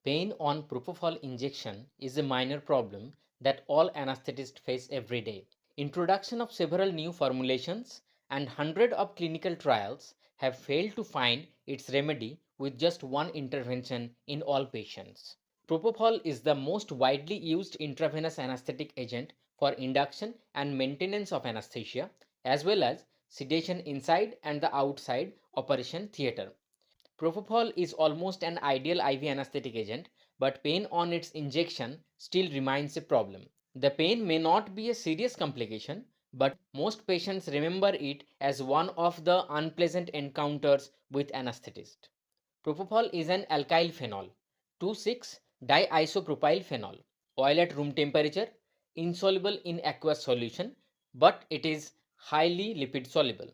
Pain on propofol injection is a minor problem that all anesthetists face every day. Introduction of several new formulations and hundreds of clinical trials have failed to find its remedy with just one intervention in all patients. Propofol is the most widely used intravenous anesthetic agent for induction and maintenance of anesthesia, as well as sedation inside and the outside operation theatre. Propofol is almost an ideal IV anesthetic agent, but pain on its injection still remains a problem. The pain may not be a serious complication, but most patients remember it as one of the unpleasant encounters with anesthetist. Propofol is an alkyl phenol, 2,6-diisopropyl phenol, oil at room temperature, insoluble in aqueous solution, but it is highly lipid soluble.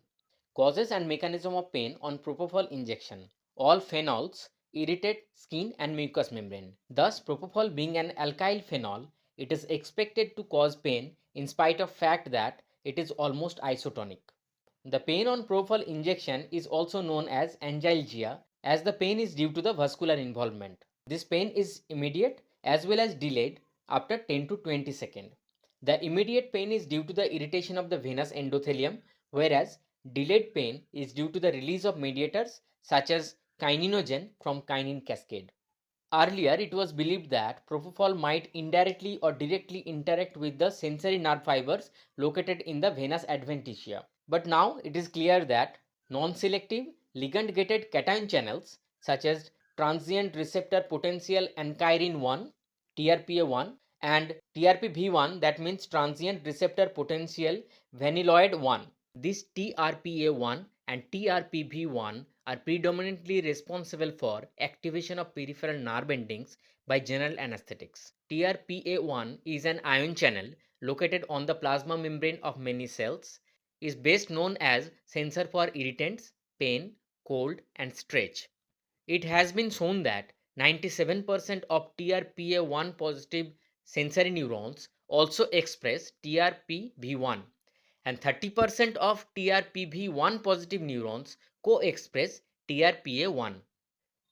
Causes and mechanism of pain on propofol injection. All phenols irritate skin and mucous membrane. Thus, propofol being an alkyl phenol, it is expected to cause pain in spite of fact that it is almost isotonic. The pain on propofol injection is also known as angialgia, as the pain is due to the vascular involvement. This pain is immediate as well as delayed after 10 to 20 seconds. The immediate pain is due to the irritation of the venous endothelium, whereas delayed pain is due to the release of mediators such as kininogen from kinin cascade. Earlier, it was believed that propofol might indirectly or directly interact with the sensory nerve fibers located in the venous adventitia. But now it is clear that non-selective ligand-gated cation channels such as transient receptor potential ankyrin 1 (TRPA1) and TRPV1, that means transient receptor potential vanilloid 1. This TRPA1 and TRPV1 are predominantly responsible for activation of peripheral nerve endings by general anesthetics. TRPA1 is an ion channel located on the plasma membrane of many cells, is best known as sensor for irritants, pain, cold and stretch. It has been shown that 97% of TRPA1 positive sensory neurons also express TRPV1 and 30% of TRPV1 positive neurons co-express TRPA1.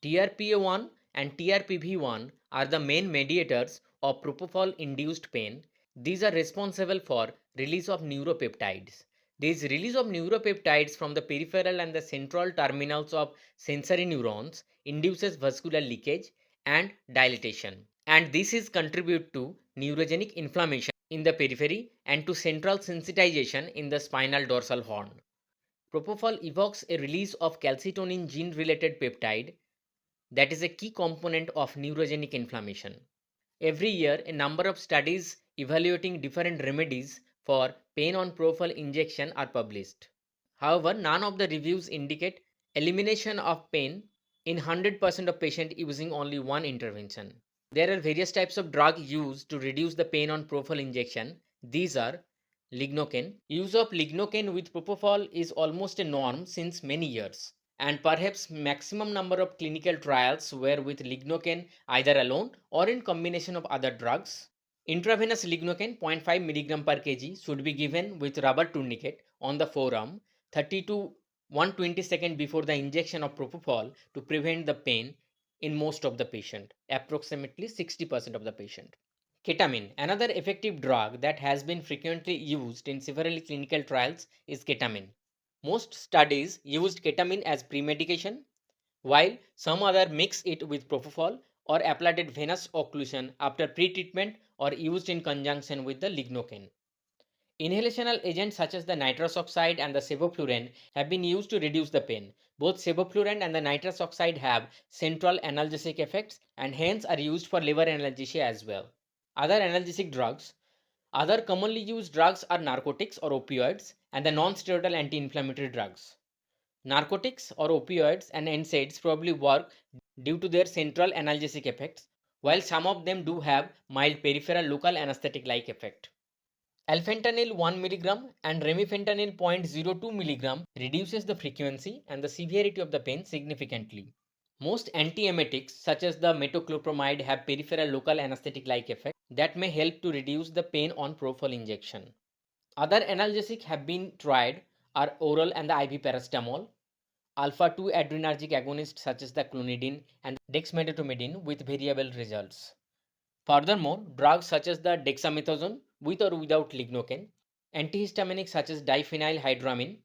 TRPA1 and TRPV1 are the main mediators of propofol induced pain. These are responsible for release of neuropeptides. This release of neuropeptides from the peripheral and the central terminals of sensory neurons induces vascular leakage and dilatation, and this is contribute to neurogenic inflammation in the periphery and to central sensitization in the spinal dorsal horn. Propofol evokes a release of calcitonin gene related peptide that is a key component of neurogenic inflammation. Every year, a number of studies evaluating different remedies for pain on propofol injection are published. However, none of the reviews indicate elimination of pain in 100% of patients using only one intervention. There are various types of drug used to reduce the pain on propofol injection. These are lidocaine. Use of lidocaine with propofol is almost a norm since many years, and perhaps maximum number of clinical trials were with lidocaine either alone or in combination of other drugs. Intravenous lidocaine 0.5 mg per kg should be given with rubber tourniquet on the forearm 30 to 120 seconds before the injection of propofol to prevent the pain in most of the patient, approximately 60% of the patient. Ketamine, another effective drug that has been frequently used in several clinical trials, is ketamine. Most studies used ketamine as premedication, while some other mix it with propofol or applied at venous occlusion after pretreatment or used in conjunction with the lidocaine. Inhalational agents such as the nitrous oxide and the sevoflurane have been used to reduce the pain. Both sevoflurane and the nitrous oxide have central analgesic effects and hence are used for liver analgesia as well. Other analgesic drugs. Other commonly used drugs are narcotics or opioids and the non-steroidal anti-inflammatory drugs. Narcotics or opioids and NSAIDs probably work due to their central analgesic effects, while some of them do have mild peripheral local anesthetic-like effect. Alfentanil 1 mg and remifentanil 0.02 mg reduces the frequency and the severity of the pain significantly. Most antiemetics such as the metoclopramide have peripheral local anesthetic-like effect that may help to reduce the pain on propofol injection. Other analgesics have been tried are oral and the IV paracetamol. alpha-2 adrenergic agonists such as the clonidine and dexamethasone with variable results. Furthermore, drugs such as the dexamethasone with or without lidocaine, antihistaminics such as diphenylhydramine,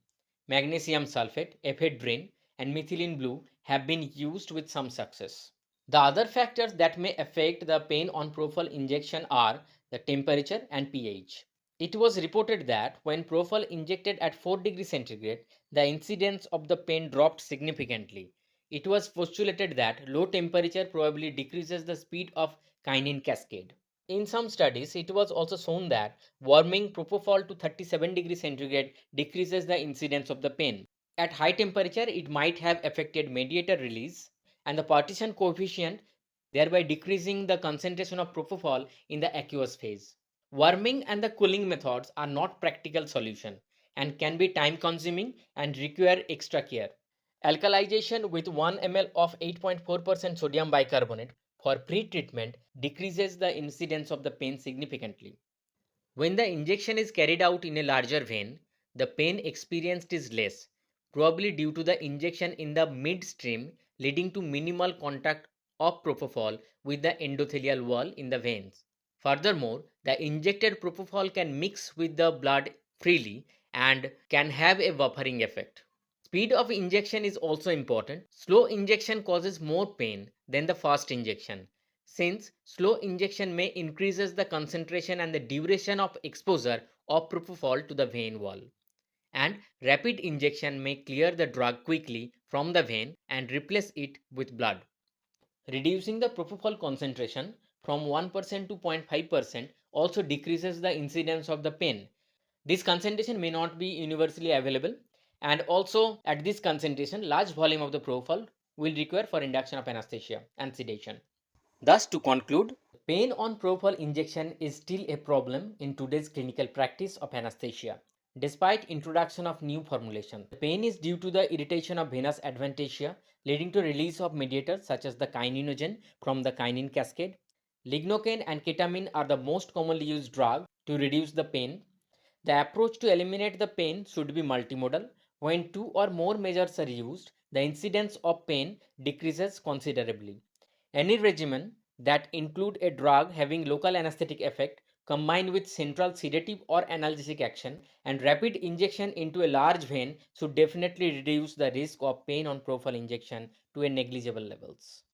magnesium sulfate, ephedrine, and methylene blue have been used with some success. The other factors that may affect the pain on propofol injection are the temperature and pH. It was reported that when propofol injected at 4 degrees centigrade, the incidence of the pain dropped significantly. It was postulated that low temperature probably decreases the speed of kinin cascade. In some studies, it was also shown that warming propofol to 37 degrees centigrade decreases the incidence of the pain. At high temperature, it might have affected mediator release and the partition coefficient, thereby decreasing the concentration of propofol in the aqueous phase. Warming and the cooling methods are not practical solution and can be time consuming and require extra care. Alkalization with 1 ml of 8.4% sodium bicarbonate for pre-treatment decreases the incidence of the pain significantly. When the injection is carried out in a larger vein, the pain experienced is less, probably due to the injection in the midstream, leading to minimal contact of propofol with the endothelial wall in the veins. Furthermore, the injected propofol can mix with the blood freely and can have a buffering effect. Speed of injection is also important. Slow injection causes more pain than the fast injection, since slow injection may increases the concentration and the duration of exposure of propofol to the vein wall, and rapid injection may clear the drug quickly from the vein and replace it with blood. Reducing the propofol concentration from 1% to 0.5% also decreases the incidence of the pain. This concentration may not be universally available, and also at this concentration, large volume of the propofol will require for induction of anesthesia and sedation. Thus, to conclude, pain on propofol injection is still a problem in today's clinical practice of anesthesia. Despite introduction of new formulation, the pain is due to the irritation of venous adventitia, leading to release of mediators such as the kininogen from the kinin cascade. Lidocaine and ketamine are the most commonly used drug to reduce the pain. The approach to eliminate the pain should be multimodal. When two or more measures are used, the incidence of pain decreases considerably. Any regimen that include a drug having local anesthetic effect combined with central sedative or analgesic action and rapid injection into a large vein should definitely reduce the risk of pain on propofol injection to a negligible levels.